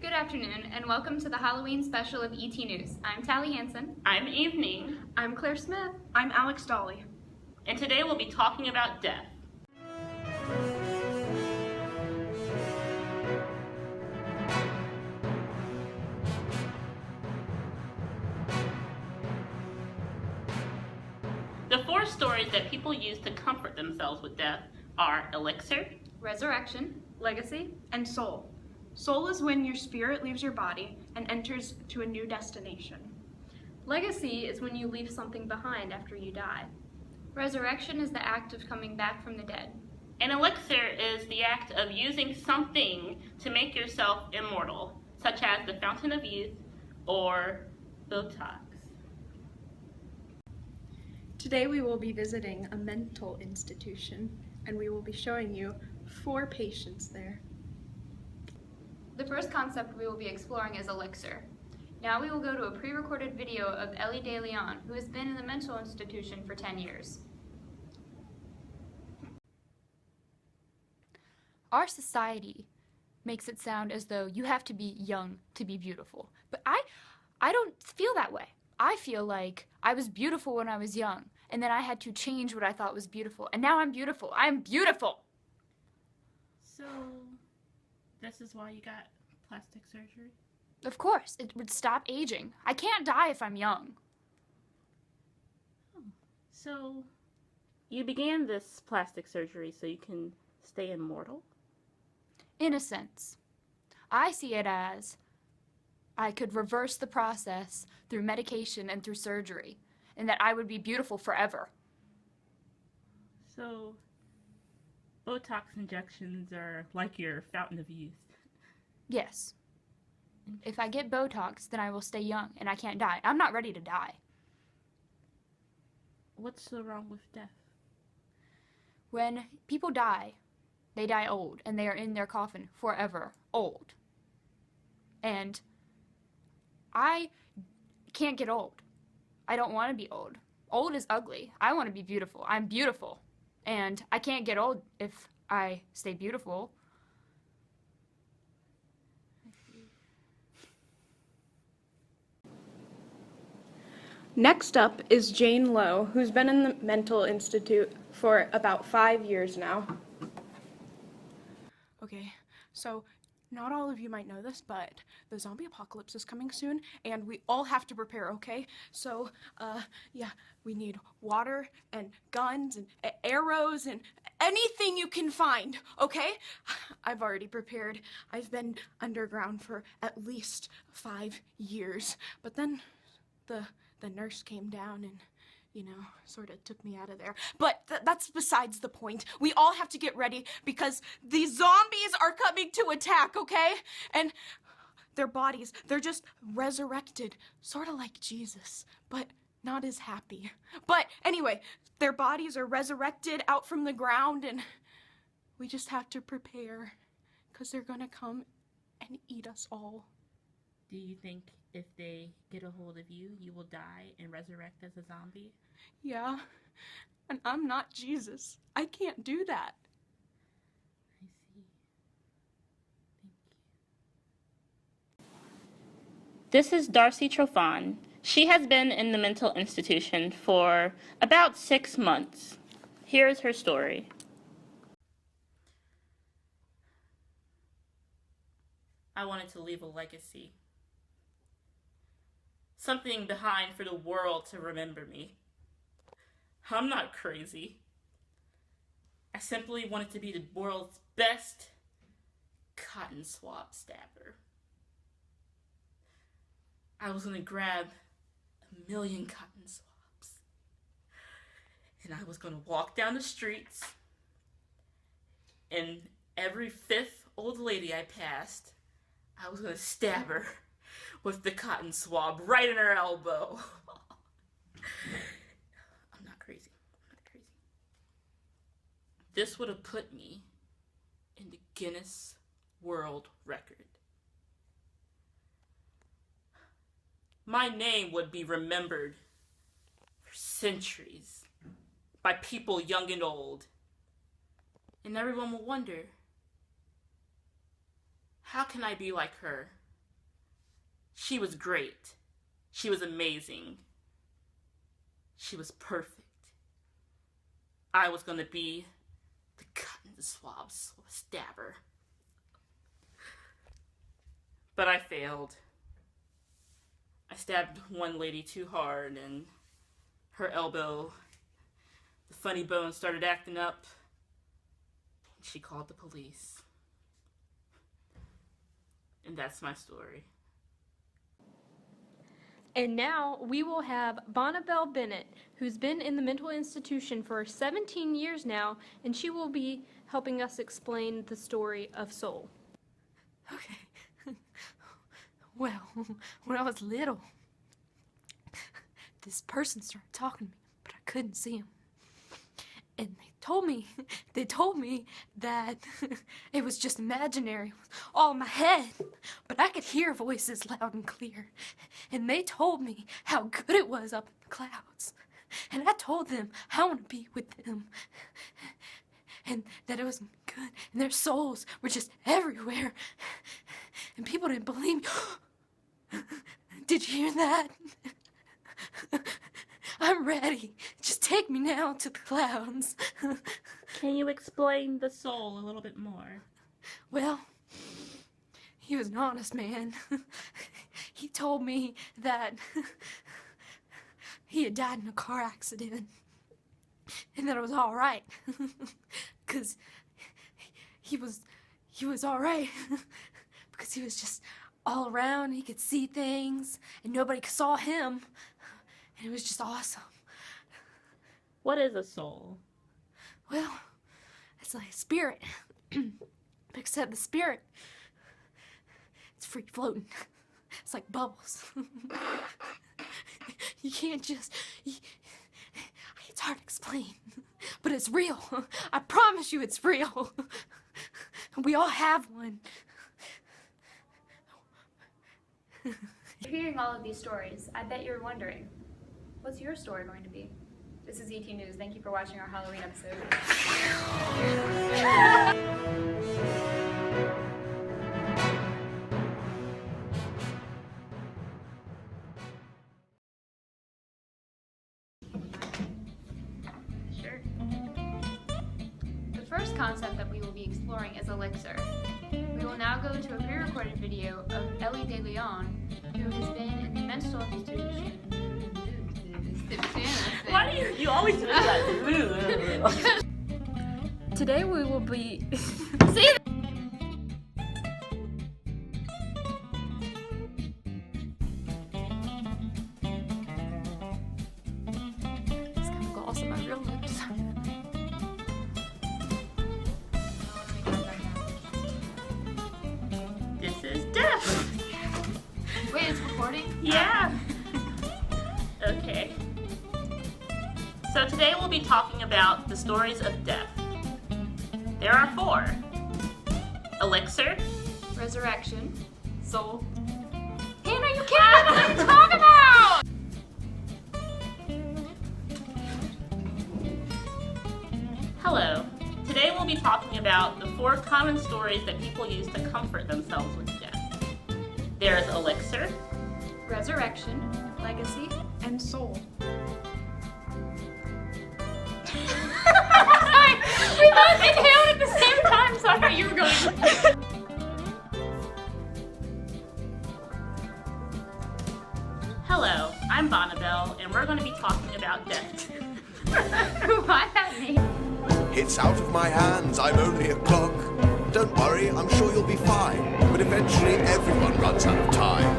Good afternoon, and welcome to the Halloween special of ET News. I'm Tally Hansen. I'm Evening. I'm Claire Smith. I'm Alex Dolly. And today we'll be talking about death. The four stories that people use to comfort themselves with death are elixir, resurrection, legacy, and soul. Soul is when your spirit leaves your body and enters to a new destination. Legacy is when you leave something behind after you die. Resurrection is the act of coming back from the dead. and elixir is the act of using something to make yourself immortal, such as the Fountain of Youth or Botox. Today we will be visiting a mental institution, and we will be showing you 4 patients there. The first concept we will be exploring is elixir. Now we will go to a pre-recorded video of Ellie De Leon, who has been in the mental institution for 10 years. Our society makes it sound as though you have to be young to be beautiful. But I don't feel that way. I feel like I was beautiful when I was young, and then I had to change what I thought was beautiful. And now I'm beautiful. I'm beautiful! So, this is why you got plastic surgery? Of course, it would stop aging. I can't die if I'm young. So, you began this plastic surgery so you can stay immortal? In a sense. I see it as I could reverse the process through medication and through surgery, and that I would be beautiful forever. So, Botox injections are like your Fountain of Youth. Yes. If I get Botox, then I will stay young, and I can't die. I'm not ready to die. What's so wrong with death? When people die, they die old, and they are in their coffin forever old. And I can't get old. I don't want to be old. Old is ugly. I want to be beautiful. I'm beautiful. And I can't get old if I stay beautiful. Next up is Jane Lowe, who's been in the mental institute for about 5 years now. Okay, so not all of you might know this, but the zombie apocalypse is coming soon, and we all have to prepare, okay? So, yeah, we need water and guns and arrows and anything you can find, okay? I've already prepared. I've been underground for at least 5 years, but then the nurse came down and, sort of took me out of there. But that's besides the point. We all have to get ready because these zombies are coming to attack, okay? And their bodies, they're just resurrected, sort of like Jesus, but not as happy. But anyway, their bodies are resurrected out from the ground, and we just have to prepare because they're gonna come and eat us all. Do you think if they get a hold of you, you will die and resurrect as a zombie? Yeah, and I'm not Jesus. I can't do that. I see. Thank you. This is Darcy Trofan. She has been in the mental institution for about 6 months. Here is her story. I wanted to leave a legacy. Something behind for the world to remember me. I'm not crazy. I simply wanted to be the world's best cotton swab stabber. I was going to grab 1,000,000 cotton swabs. And I was going to walk down the streets, and every 5th old lady I passed, I was going to stab her with the cotton swab right in her elbow. I'm not crazy. This would have put me in the Guinness World Record. My name would be remembered for centuries by people young and old. And everyone will wonder, how can I be like her? She was great. She was amazing. She was perfect. I was going to be the cut and the stabber. But I failed. I stabbed one lady too hard, and her elbow, the funny bone, started acting up. She called the police. And that's my story. And now we will have Bonnabelle Bennett, who's been in the mental institution for 17 years now, and she will be helping us explain the story of Soul. Okay. Well, when I was little, this person started talking to me, but I couldn't see him. And they told me that it was just imaginary, it was all in my head, but I could hear voices loud and clear. And they told me how good it was up in the clouds. And I told them I want to be with them. And that it was good, and their souls were just everywhere. And people didn't believe me. Did you hear that? I'm ready. Just take me now to the clouds. Can you explain the soul a little bit more? Well, he was an honest man. He told me that he had died in a car accident and that it was all right. 'Cause he was all right. Because he was just all around, he could see things, and nobody saw him, and it was just awesome. What is a soul? Well, it's like a spirit, except the spirit, it's free floating. It's like bubbles. You can't just, it's hard to explain, but it's real. I promise you it's real. We all have one. Hearing all of these stories, I bet you're wondering, what's your story going to be? This is ET News. Thank you for watching our Halloween episode. Sure. The first concept that we will be exploring is elixir. We will now go to a pre-recorded video of Ellie De Leon, who has been in the mental institution. Why do you always do that? Today we will be... See? It's kind of gloss on my real lips. This is death. Wait, it's recording? Yeah. Okay. So today we'll be talking about the stories of death. There are 4. Elixir. Resurrection. Soul. Hannah, you can't know what I'm talking about! Hello. Today we'll be talking about the 4 common stories that people use to comfort themselves with death. There's elixir. Resurrection. Legacy. And soul. We both inhaled at the same time, so I thought you were going. Hello, I'm Bonnabelle, and we're going to be talking about death. Why that name? It's out of my hands, I'm only a clock. Don't worry, I'm sure you'll be fine. But eventually everyone runs out of time.